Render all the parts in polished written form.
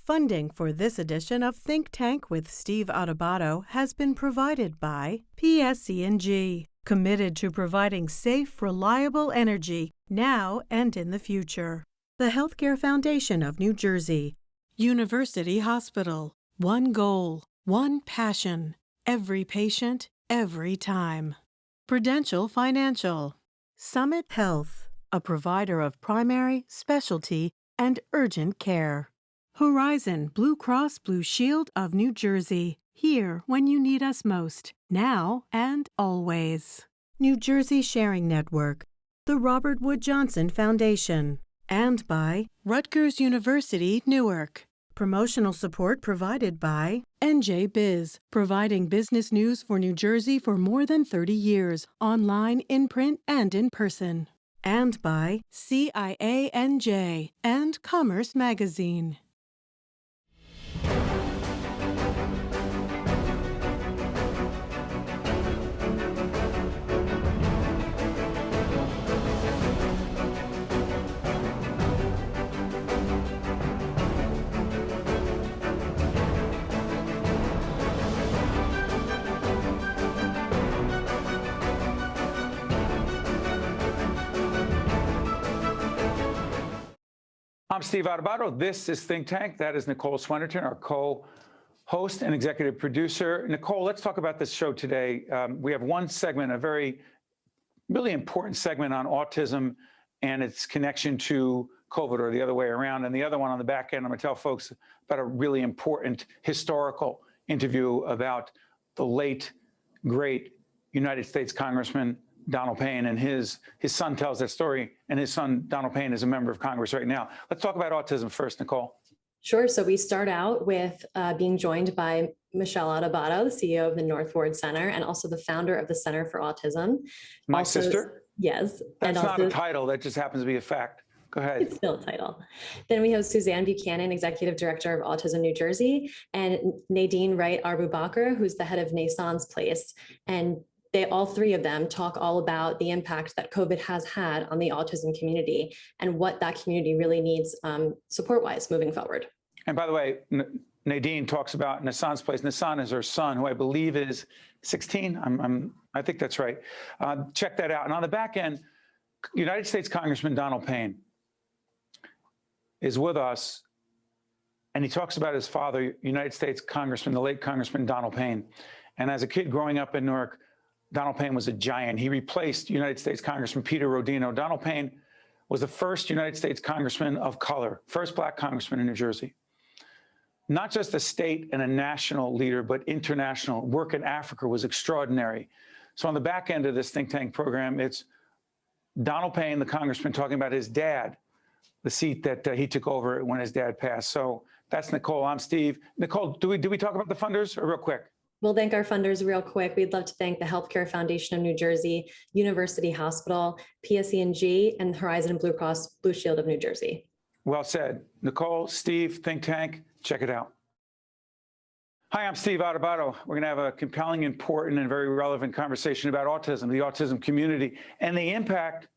Funding for this edition of Think Tank with Steve Adubato has been provided by PSE&G, committed to providing safe, reliable energy now and in the future. The Healthcare Foundation of New Jersey, University Hospital. One goal, one passion. Every patient, every time. Prudential Financial. Summit Health, a provider of primary, specialty, and urgent care. Horizon Blue Cross Blue Shield of New Jersey. Here when you need us most, now and always. New Jersey Sharing Network. The Robert Wood Johnson Foundation. And by Rutgers University, Newark. Promotional support provided by NJ Biz, providing business news for New Jersey for more than 30 years, online, in print, and in person. And by CIANJ and Commerce Magazine. I'm Steve Adubato. This is Think Tank. That is Nicole Swenarton, our co-host and executive producer. Nicole, let's talk about this show today. We have one segment, a really important segment on autism and its connection to COVID, or the other way around. And the other one on the back end, I'm going to tell folks about a really important historical interview about the late, great United States Congressman Donald Payne, and his son tells that story, and his son, Donald Payne, is a member of Congress right now. Let's talk about autism first, Nicole. Sure. So we start out with being joined by Michele Adubato, the CEO of the North Ward Center, and also the founder of the Center for Autism. My sister? Yes. That's not a title. That just happens to be a fact. Go ahead. It's still a title. Then we have Suzanne Buchanan, Executive Director of Autism New Jersey, and Nadine Wright-Arbubakrr, who's the head of Nassan's Place. And they, all three of them, talk all about the impact that COVID has had on the autism community and what that community really needs support-wise moving forward. And by the way, Nadine talks about Nassan's Place. Nassan is her son, who I believe is 16. I think that's right. Check that out. And on the back end, United States Congressman Donald Payne is with us, and he talks about his father, United States Congressman, the late Congressman Donald Payne. And as a kid growing up in Newark, Donald Payne was a giant. He replaced United States Congressman Peter Rodino. Donald Payne was the first United States Congressman of color, first Black congressman in New Jersey. Not just a state and a national leader, but international. Work in Africa was extraordinary. So on the back end of this think tank program, it's Donald Payne, the congressman, talking about his dad, the seat that he took over when his dad passed. So that's Nicole. I'm Steve. Nicole, do we talk about the funders, or real quick? We'll thank our funders real quick. We'd love to thank the Healthcare Foundation of New Jersey, University Hospital, PSE&G, and Horizon Blue Cross Blue Shield of New Jersey. Well said. Nicole, Steve, Think Tank, check it out. Hi, I'm Steve Adubato. We're going to have a compelling, important, and very relevant conversation about autism, the autism community, and the impact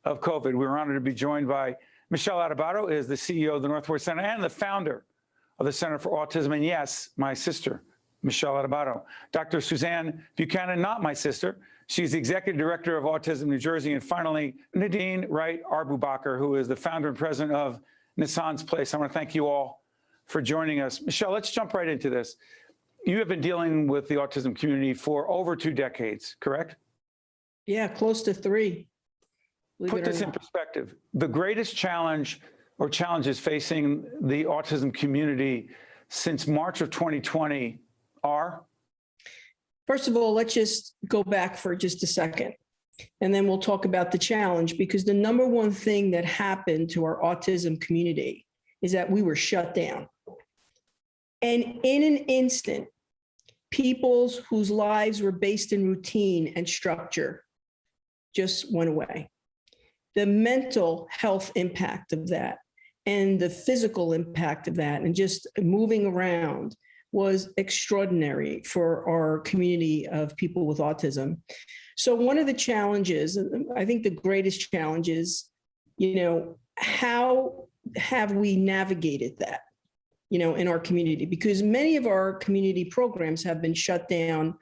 of COVID. We're honored to be joined by Michele Adubato, is the CEO of the North Ward Center and the founder of the Center for Autism, and yes, my sister, Michele Adubato. Dr. Suzanne Buchanan, not my sister. She's the Executive Director of Autism New Jersey. And finally, Nadine Wright-Arbubakrr, who is the founder and president of Nassan's Place. I want to thank you all for joining us. Michele, let's jump right into this. You have been dealing with the autism community for over 2 decades, correct? Yeah, close to 3. Put this in perspective. The greatest challenge or challenges facing the autism community since March of 2020 are? First of all, let's just go back for just a second, and then we'll talk about the challenge, because the number one thing that happened to our autism community is that we were shut down. And in an instant, people whose lives were based in routine and structure just went away. The mental health impact of that and the physical impact of that and just moving around was extraordinary for our community of people with autism. So one of the challenges, I think the greatest challenge is, how have we navigated that? in our community, because many of our community programs have been shut down,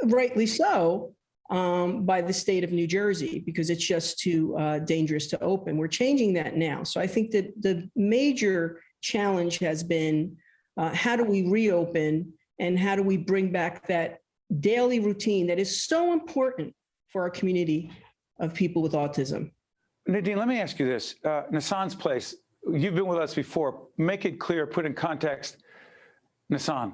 rightly so, by the state of New Jersey, because it's just too dangerous to open. We're changing that now. So I think that the major challenge has been how do we reopen and how do we bring back that daily routine that is so important for our community of people with autism. Nadine, let me ask you this. Nassan's place, you've been with us before. Make it clear, put in context. Nassan.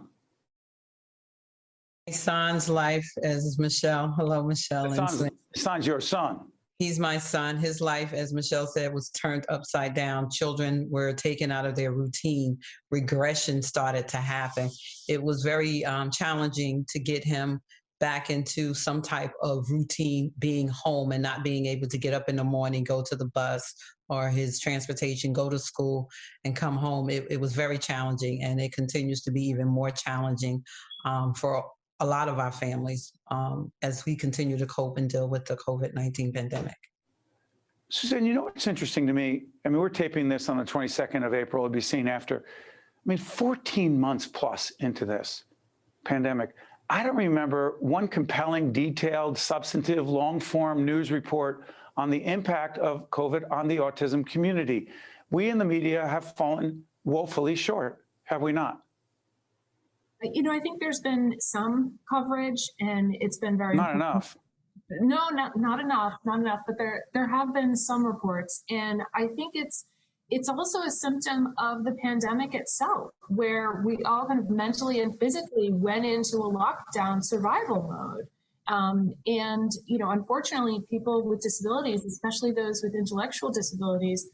Nassan's life as Michele. Hello, Michele. Nassan's your son. He's my son. His life, as Michele said, was turned upside down. Children were taken out of their routine. Regression started to happen. It was very challenging to get him back into some type of routine, being home and not being able to get up in the morning, go to the bus or his transportation, go to school and come home. It was very challenging, and it continues to be even more challenging for a lot of our families as we continue to cope and deal with the COVID-19 pandemic. Suzanne, you know what's interesting to me? I mean, we're taping this on the 22nd of April. It'll be seen after. I mean, 14 months plus into this pandemic. I don't remember one compelling, detailed, substantive, long-form news report on the impact of COVID on the autism community. We in the media have fallen woefully short, have we not? I think there's been some coverage, and it's been very not enough. No, not enough, but there have been some reports, and I think it's also a symptom of the pandemic itself, where we all kind of mentally and physically went into a lockdown survival mode. And unfortunately, people with disabilities, especially those with intellectual disabilities,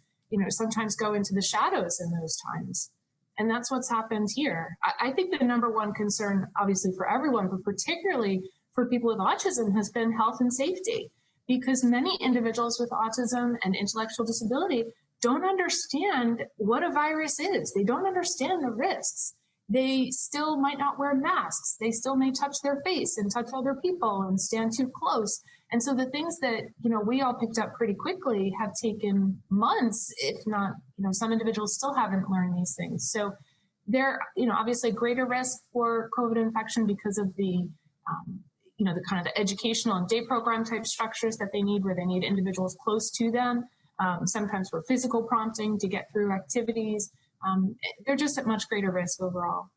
sometimes go into the shadows in those times. And that's what's happened here. I think the number one concern, obviously for everyone, but particularly for people with autism, has been health and safety, because many individuals with autism and intellectual disability don't understand what a virus is. They don't understand the risks. They still might not wear masks. They still may touch their face and touch other people and stand too close. And so the things that, we all picked up pretty quickly have taken months, if not, some individuals still haven't learned these things. So they're, obviously greater risk for COVID infection because of the, the kind of the educational and day program type structures that they need, where they need individuals close to them, sometimes for physical prompting to get through activities. They're just at much greater risk overall.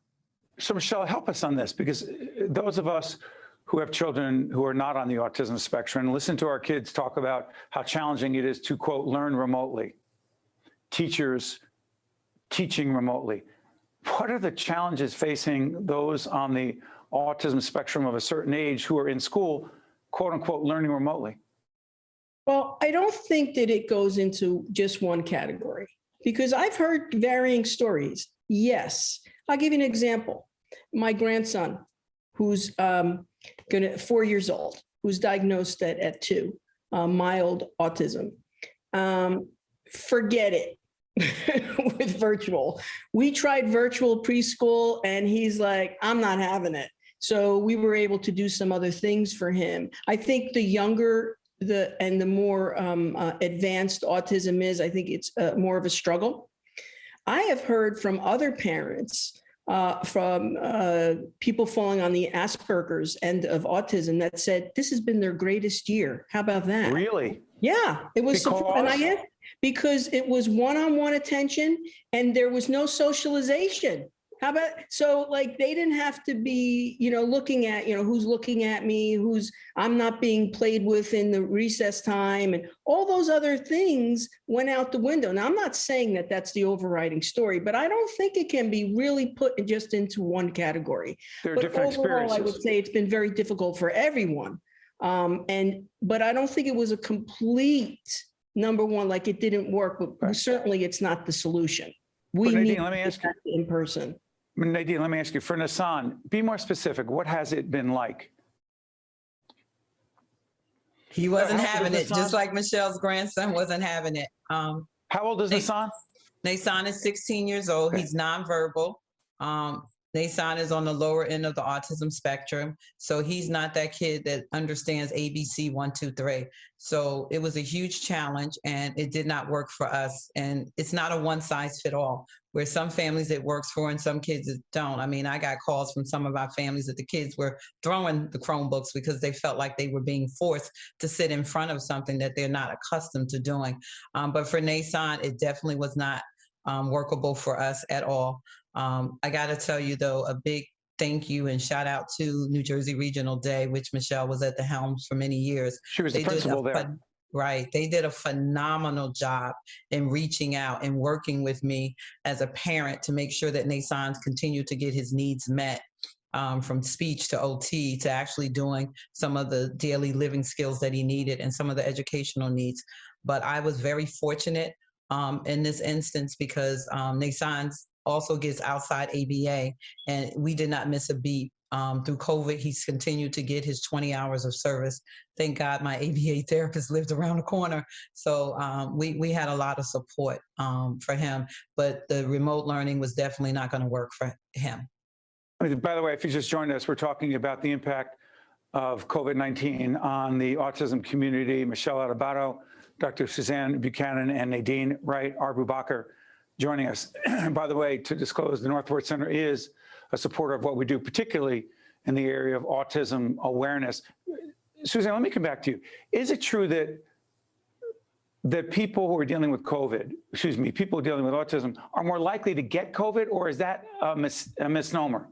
So Michele, help us on this, because those of us who have children who are not on the autism spectrum listen to our kids talk about how challenging it is to, quote, learn remotely, teachers teaching remotely. What are the challenges facing those on the autism spectrum of a certain age who are in school, quote unquote, learning remotely? Well, I don't think that it goes into just one category, because I've heard varying stories. Yes, I'll give you an example. My grandson, who's 4 years old, who's diagnosed at 2, mild autism. Forget it with virtual. We tried virtual preschool, and he's like, I'm not having it. So we were able to do some other things for him. I think the younger the more advanced autism is, I think it's more of a struggle. I have heard from other parents, from people falling on the Asperger's end of autism, that said this has been their greatest year. How about that? Really? Yeah, it was. Because it was one-on-one attention, and there was no socialization. How about, so like they didn't have to be, looking at, who's looking at me, I'm not being played with in the recess time, and all those other things went out the window. Now, I'm not saying that that's the overriding story, but I don't think it can be really put just into one category. There are different experiences. I would say it's been very difficult for everyone. But I don't think it was a complete number one, like it didn't work, but certainly it's not the solution. We need to get back in person. Nadine, let me ask you, for Nassan, be more specific. What has it been like? He wasn't having it, just like Michelle's grandson wasn't having it. How old is Nassan? Nassan is 16 years old. Okay. He's nonverbal. Nassan is on the lower end of the autism spectrum. So he's not that kid that understands ABC 1, 2, 3. So it was a huge challenge and it did not work for us. And it's not a one size fit all, where some families it works for and some kids it don't. I mean, I got calls from some of our families that the kids were throwing the Chromebooks because they felt like they were being forced to sit in front of something that they're not accustomed to doing. But for Nassan, it definitely was not workable for us at all. I got to tell you, though, a big thank you and shout out to New Jersey Regional Day, which Michele was at the helms for many years. She was the principal there. Right. They did a phenomenal job in reaching out and working with me as a parent to make sure that Nassan continued to get his needs met, from speech to OT to actually doing some of the daily living skills that he needed and some of the educational needs. But I was very fortunate in this instance because Nassan also gets outside ABA, and we did not miss a beat. Through COVID, he's continued to get his 20 hours of service. Thank God my ABA therapist lived around the corner. So we had a lot of support for him, but the remote learning was definitely not going to work for him. By the way, if you just joined us, we're talking about the impact of COVID-19 on the autism community. Michele Adubato, Dr. Suzanne Buchanan, and Nadine Wright-Arbubakrr joining us. By the way, to disclose, the Northward Center is a supporter of what we do, particularly in the area of autism awareness. Suzanne, let me come back to you. Is it true that people who are dealing with COVID, people dealing with autism are more likely to get COVID, or is that a misnomer?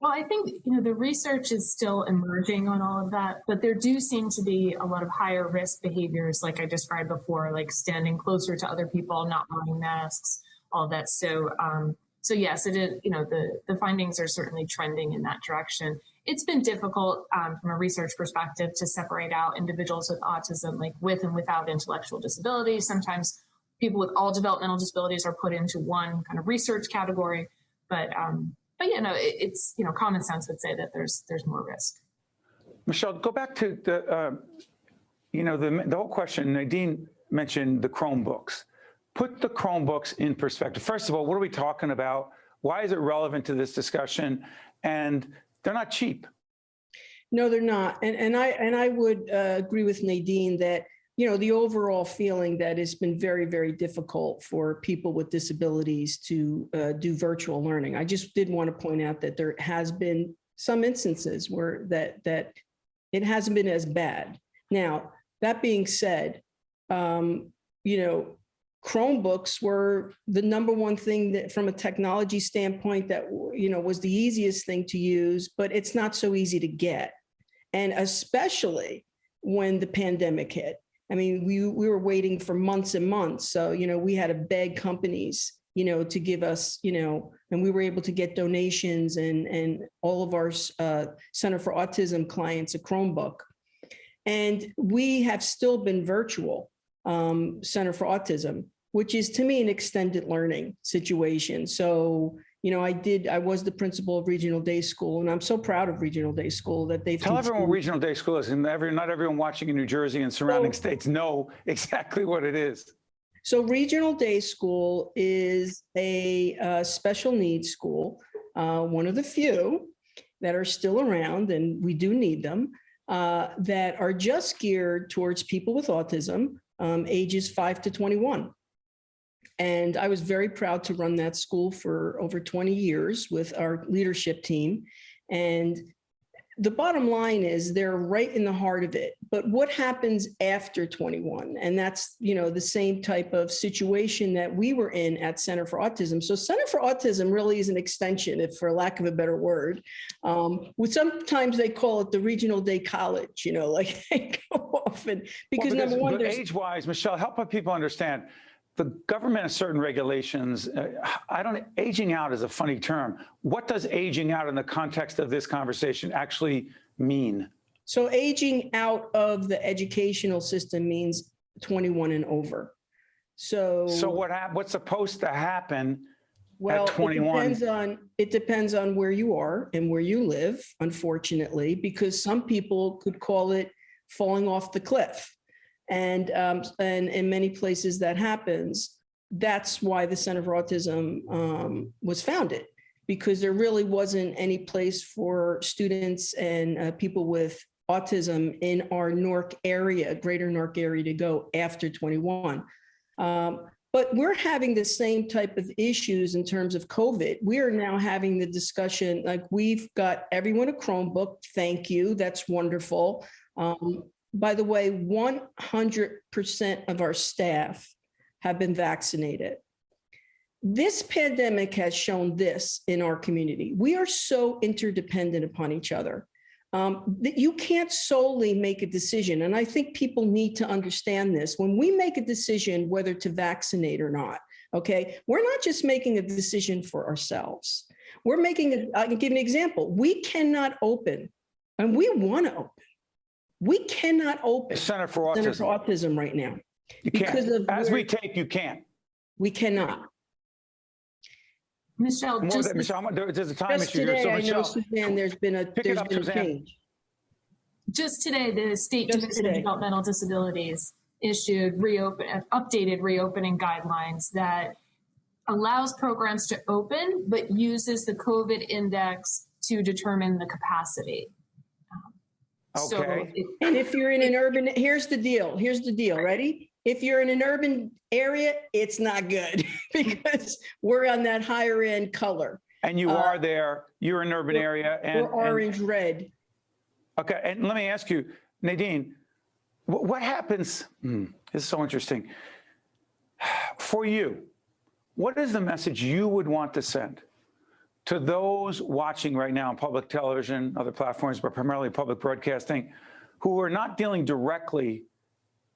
Well, I think, the research is still emerging on all of that, but there do seem to be a lot of higher risk behaviors, like I described before, like standing closer to other people, not wearing masks, all that. So yes, it is, the findings are certainly trending in that direction. It's been difficult from a research perspective to separate out individuals with autism, like with and without intellectual disabilities. Sometimes people with all developmental disabilities are put into one kind of research category, but it's, common sense would say that there's more risk. Michele, go back to the whole question. Nadine mentioned the Chromebooks. Put the Chromebooks in perspective. First of all, what are we talking about? Why is it relevant to this discussion? And they're not cheap. No, they're not. And I would agree with Nadine that, the overall feeling that it's been very, very difficult for people with disabilities to do virtual learning. I just did want to point out that there has been some instances where that it hasn't been as bad. Now, that being said, Chromebooks were the number one thing that from a technology standpoint that, was the easiest thing to use, but it's not so easy to get. And especially when the pandemic hit. I mean, we were waiting for months and months. So, we had to beg companies, to give us, and we were able to get donations and all of our Center for Autism clients a Chromebook. And we have still been virtual. Center for Autism, which is to me an extended learning situation. So, I was the principal of Regional Day School, and I'm so proud of Regional Day School that they've tell everyone what Regional Day School is, and not everyone watching in New Jersey and surrounding states know exactly what it is. So Regional Day School is a special needs school, one of the few that are still around, and we do need them, that are just geared towards people with autism, ages 5 to 21. And I was very proud to run that school for over 20 years with our leadership team. And the bottom line is they're right in the heart of it. But what happens after 21? And that's, the same type of situation that we were in at Center for Autism. So Center for Autism really is an extension, if for lack of a better word. Sometimes they call it the Regional Day College, like they go off and because number one, age-wise, Michele, help people understand. The government has certain regulations. Aging out is a funny term. What does aging out in the context of this conversation actually mean? So aging out of the educational system means 21 and over. So what's supposed to happen at 21? It depends on where you are and where you live, unfortunately, because some people could call it falling off the cliff. And in many places that happens. That's why the Center for Autism was founded. because there really wasn't any place for students and people with autism in our Newark area, greater Newark area, to go after 21. But we're having the same type of issues in terms of COVID. We are now having the discussion, like we've got everyone a Chromebook. Thank you. That's wonderful. By the way, 100% of our staff have been vaccinated. This pandemic has shown this in our community. We are so interdependent upon each other that you can't solely make a decision. And I think people need to understand this. When we make a decision whether to vaccinate or not, okay, we're not just making a decision for ourselves. We're making, I can give an example. We cannot open, and we want to open. We cannot open Center for Autism right now. You can't. As we tape, you can't. We cannot. Michele, There's a time Just issue today, here. So I know, Michele, Suzanne, there's been a change. just today, the State Just Division of today. Developmental Disabilities issued updated reopening guidelines that allows programs to open, but uses the COVID index to determine the capacity. Okay. And if you're in an urban, here's the deal, ready? If you're in an urban area, it's not good because we're on that higher end color. And you are there, you're in an urban area. And we're orange, red. Okay, and let me ask you, Nadine, what happens, this is so interesting. For you, what is the message you would want to send to those watching right now on public television, other platforms, but primarily public broadcasting, who are not dealing directly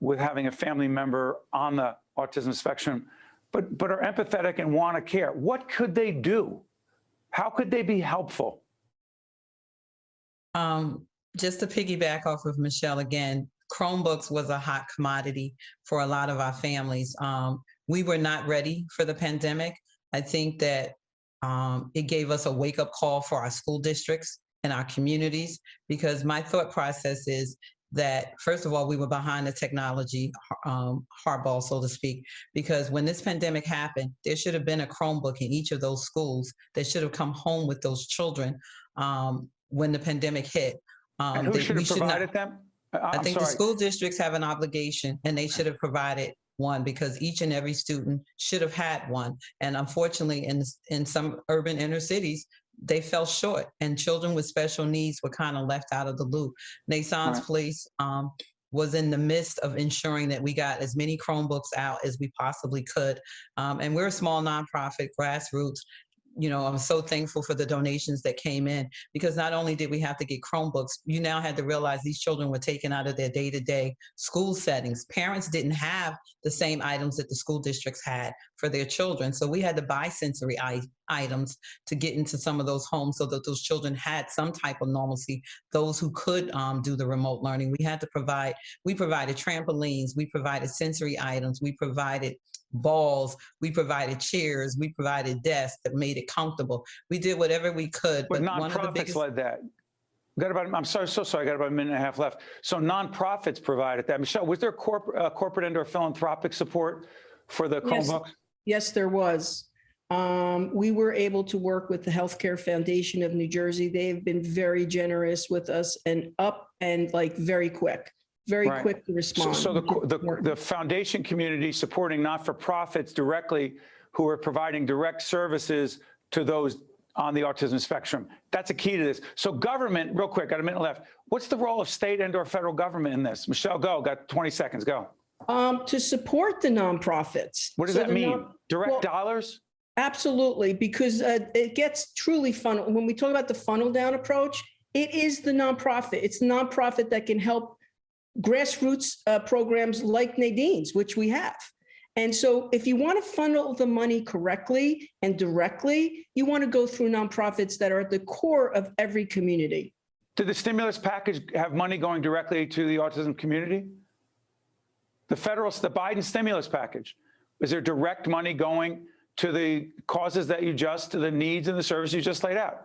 with having a family member on the autism spectrum, but are empathetic and want to care? What could they do? How could they be helpful? Just to piggyback off of Michele again, Chromebooks was a hot commodity for a lot of our families. We were not ready for the pandemic. I think that it gave us a wake-up call for our school districts and our communities, because my thought process is that, first of all, we were behind the technology hardball, so to speak, because when this pandemic happened, there should have been a Chromebook in each of those schools that should have come home with those children when the pandemic hit. And who should have provided them? I think the school districts have an obligation, and they should have provided one, because each and every student should have had one. And unfortunately, in some urban inner cities, they fell short, and children with special needs were kind of left out of the loop. Nassan's Place was in the midst of ensuring that we got as many Chromebooks out as we possibly could. And we're a small nonprofit, grassroots. You know, I'm so thankful for the donations that came in, because not only did we have to get Chromebooks, you now had to realize these children were taken out of their day-to-day school settings. Parents didn't have the same items that the school districts had for their children. So we had to buy sensory items to get into some of those homes so that those children had some type of normalcy. Those who could do the remote learning, we provided trampolines, we provided sensory items, we provided balls, we provided chairs, we provided desks that made it comfortable. We did whatever we could. But nonprofits led that. I'm so sorry, I got about a minute and a half left. So nonprofits provided that. Michele, was there corporate and/or philanthropic support for the Chromebooks? Yes, there was. We were able to work with the Healthcare Foundation of New Jersey. They have been very generous with us and very quick. Very quick to respond. So the foundation community supporting not-for-profits directly who are providing direct services to those on the autism spectrum. That's a key to this. So government, real quick, got a minute left. What's the role of state and/or federal government in this? Michele, go. Got 20 seconds. Go. To support the nonprofits. What does that mean? Direct dollars? Absolutely, because it gets truly funnel. When we talk about the funnel down approach, it is the nonprofit. It's the nonprofit that can help grassroots programs like Nadine's, which we have. And so if you want to funnel the money correctly and directly, you want to go through nonprofits that are at the core of every community. Did the stimulus package have money going directly to the autism community? The Biden stimulus package, is there direct money going to the causes that to the needs and the services you just laid out?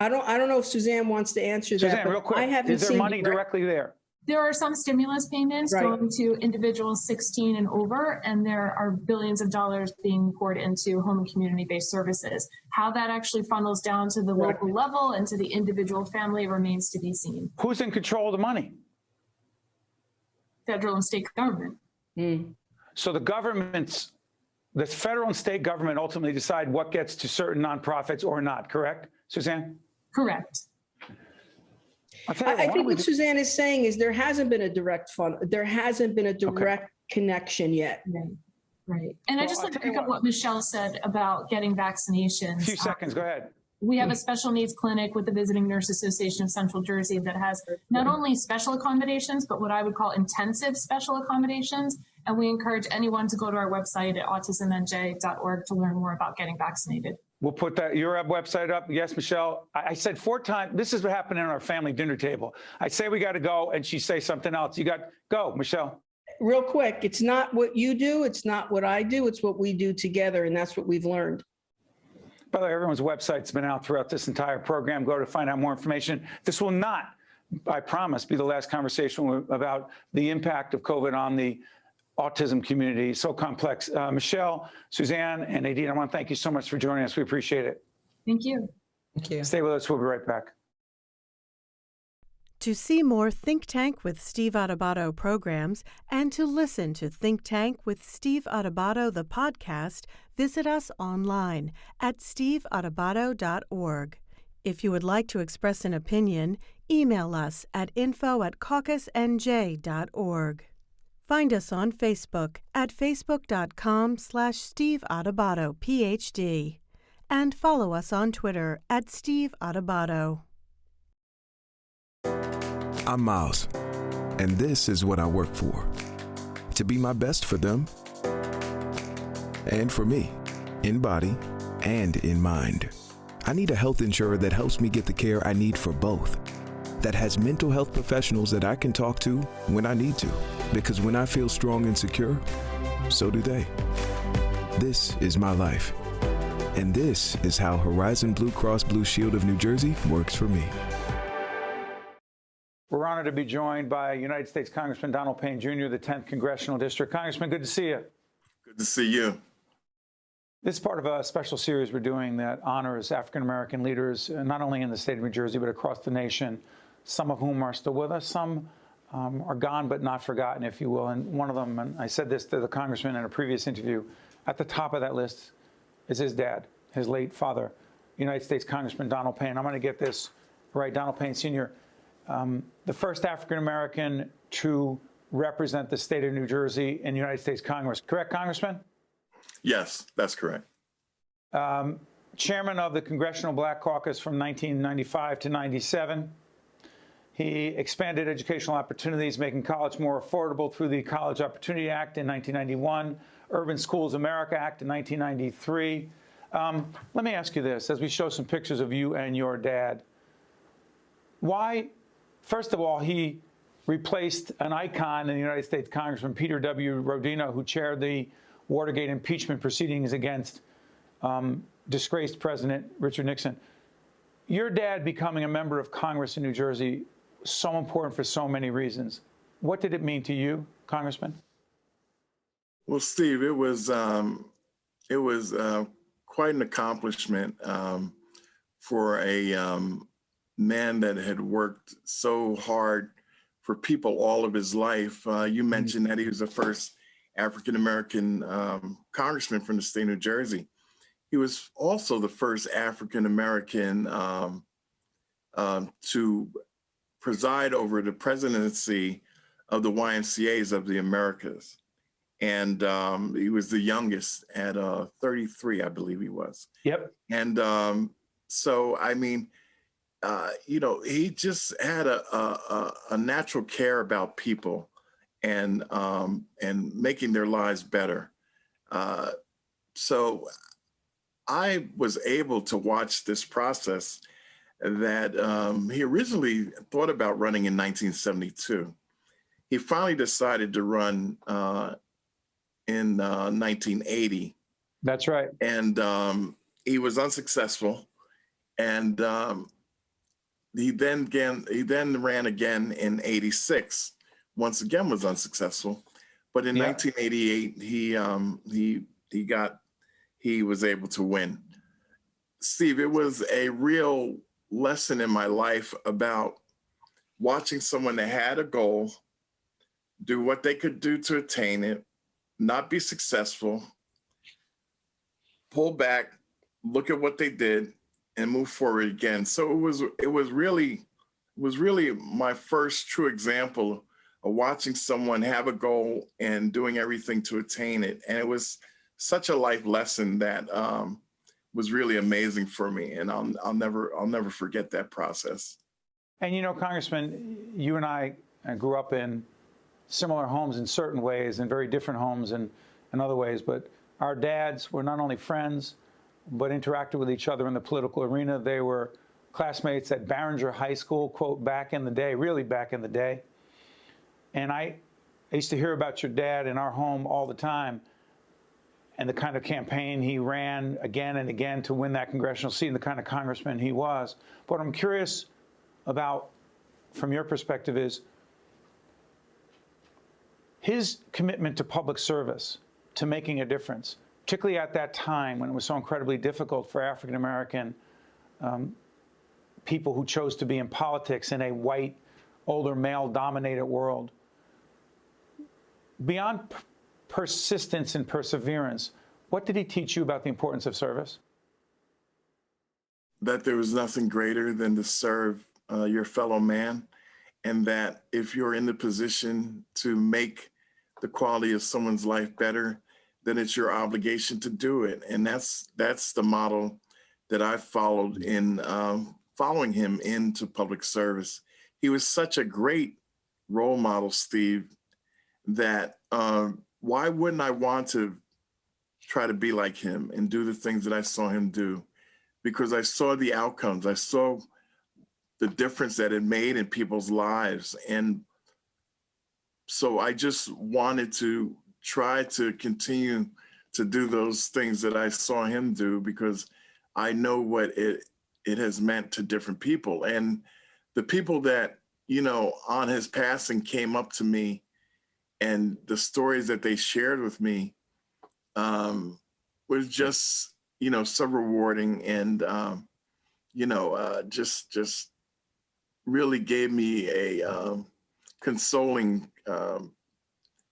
I don't know if Suzanne wants to answer that. Suzanne, real quick, is there money directly there? There are some stimulus payments Right. going to individuals 16 and over, and there are billions of dollars being poured into home and community-based services. How that actually funnels down to the local level and to the individual family remains to be seen. Who's in control of the money? Federal and state government. So the federal and state government ultimately decide what gets to certain nonprofits or not, correct, Suzanne? Correct. I think what Suzanne is saying is there hasn't been a direct connection yet. Right. And I just like to pick up what Michele said about getting vaccinations. A few seconds, go ahead. We have a special needs clinic with the Visiting Nurse Association of Central Jersey that has not only special accommodations, but what I would call intensive special accommodations. And we encourage anyone to go to our website at autismnj.org to learn more about getting vaccinated. We'll put your website up. Yes, Michele. I said 4 times. This is what happened in our family dinner table. I say we got to go, and she say something else. Go, Michele. Real quick, it's not what you do. It's not what I do. It's what we do together, and that's what we've learned. By the way, everyone's website's been out throughout this entire program. Go to find out more information. This will not, I promise, be the last conversation about the impact of COVID on the autism community. So complex. Michele, Suzanne, and Nadine, I want to thank you so much for joining us. We appreciate it. Thank you. Thank you. Stay with us. We'll be right back. To see more Think Tank with Steve Adubato programs and to listen to Think Tank with Steve Adubato, the podcast, visit us online at steveadubato.org. If you would like to express an opinion, email us at info@caucusnj.org. Find us on Facebook at facebook.com/Steve Adubato, PhD, and follow us on Twitter at Steve Adubato. I'm Miles, and this is what I work for. To be my best for them and for me, in body and in mind. I need a health insurer that helps me get the care I need for both, that has mental health professionals that I can talk to when I need to, because when I feel strong and secure, so do they. This is my life, and this is how Horizon Blue Cross Blue Shield of New Jersey works for me. We're honored to be joined by United States Congressman Donald Payne, Jr., the 10th Congressional District. Congressman, good to see you. Good to see you. This is part of a special series we're doing that honors African-American leaders, not only in the state of New Jersey, but across the nation, some of whom are still with us, some are gone but not forgotten, if you will. And one of them, and I said this to the congressman in a previous interview, at the top of that list is his dad, his late father, United States Congressman Donald Payne. I'm going to get this right, Donald Payne, Sr., the first African-American to represent the state of New Jersey in the United States Congress. Correct, Congressman? Yes, that's correct. Chairman of the Congressional Black Caucus from 1995 to 97. He expanded educational opportunities, making college more affordable through the College Opportunity Act in 1991, Urban Schools America Act in 1993. Let me ask you this, as we show some pictures of you and your dad. Why, first of all, he replaced an icon in the United States Congressman Peter W. Rodino, who chaired the Watergate impeachment proceedings against disgraced President Richard Nixon. Your dad becoming a member of Congress in New Jersey, so important for so many reasons. What did it mean to you, Congressman? Well, Steve, it was quite an accomplishment for a man that had worked so hard for people all of his life. You mentioned that he was the first African-American congressman from the state of New Jersey. He was also the first African-American to preside over the presidency of the YMCAs of the Americas. And he was the youngest at 33, I believe he was. Yep. And so, I mean, he just had a natural care about people and making their lives better. So I was able to watch this process that he originally thought about running in 1972. He finally decided to run in 1980. That's right. And he was unsuccessful. And he then ran again in 86. once again was unsuccessful. But in 1988, he was able to win. Steve, it was a real lesson in my life about watching someone that had a goal, do what they could do to attain it, not be successful, pull back, look at what they did, and move forward again. So it was really my first true example of watching someone have a goal and doing everything to attain it. And it was such a life lesson that was really amazing for me, and I'll never forget that process. And you know, Congressman, you and I grew up in similar homes in certain ways, and very different homes in other ways. But our dads were not only friends, but interacted with each other in the political arena. They were classmates at Barringer High School, quote, back in the day, really back in the day. And I used to hear about your dad in our home all the time, and the kind of campaign he ran again and again to win that congressional seat, and the kind of congressman he was. What I'm curious about, from your perspective, is his commitment to public service, to making a difference, particularly at that time when it was so incredibly difficult for African-American people who chose to be in politics in a white, older, male-dominated world. Beyond persistence and perseverance, what did he teach you about the importance of service? That there was nothing greater than to serve your fellow man, and that if you're in the position to make the quality of someone's life better, then it's your obligation to do it. And that's the model that I followed in following him into public service. He was such a great role model, Steve, that why wouldn't I want to try to be like him and do the things that I saw him do? Because I saw the outcomes. I saw the difference that it made in people's lives. And so I just wanted to try to continue to do those things that I saw him do, because I know what it has meant to different people. And the people that, you know, on his passing came up to me, and the stories that they shared with me was just, you know, so rewarding, and, you know, just really gave me a consoling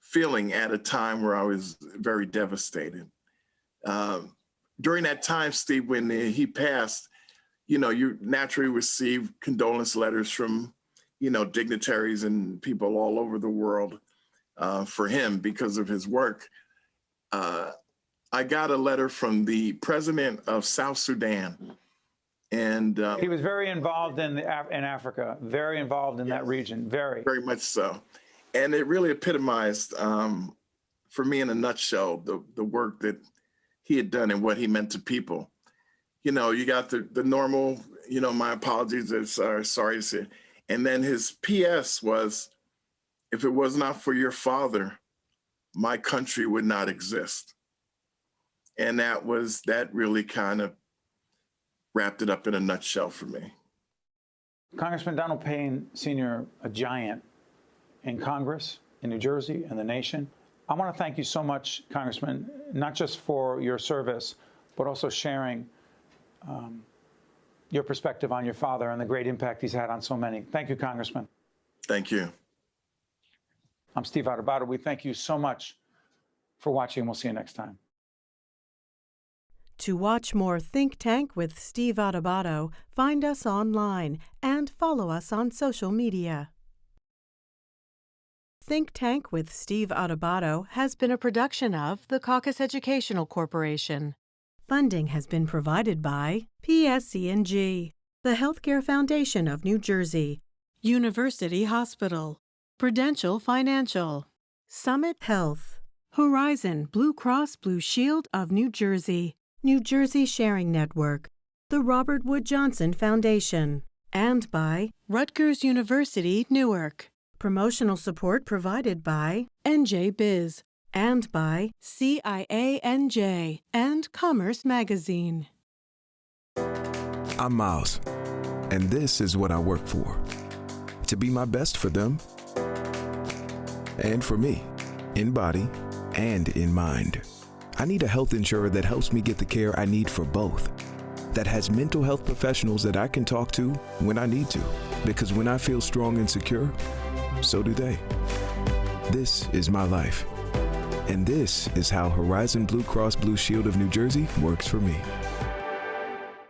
feeling at a time where I was very devastated. During that time, Steve, when he passed, you know, you naturally receive condolence letters from, you know, dignitaries and people all over the world for him because of his work. I got a letter from the president of South Sudan. And he was very involved in Africa, very involved in that region, very much so. And it really epitomized, for me in a nutshell, the work that he had done and what he meant to people. You know, you got the normal, you know, my apologies, sorry to say. And then his PS was, if it was not for your father, my country would not exist. And that really kind of wrapped it up in a nutshell for me. Congressman Donald Payne, Sr., a giant in Congress, in New Jersey, and the nation. I want to thank you so much, Congressman, not just for your service, but also sharing your perspective on your father and the great impact he's had on so many. Thank you, Congressman. Thank you. I'm Steve Adubato. We thank you so much for watching. We'll see you next time. To watch more Think Tank with Steve Adubato, find us online and follow us on social media. Think Tank with Steve Adubato has been a production of the Caucus Educational Corporation. Funding has been provided by PSC&G, the Healthcare Foundation of New Jersey, University Hospital, Prudential Financial, Summit Health, Horizon Blue Cross Blue Shield of New Jersey, New Jersey Sharing Network, the Robert Wood Johnson Foundation, and by Rutgers University, Newark. Promotional support provided by NJ Biz and by CIANJ and Commerce Magazine. I'm Miles, and this is what I work for. To be my best for them And for me, in body and in mind. I need a health insurer that helps me get the care I need for both. That has mental health professionals that I can talk to when I need to. Because when I feel strong and secure, so do they. This is my life. And this is how Horizon Blue Cross Blue Shield of New Jersey works for me.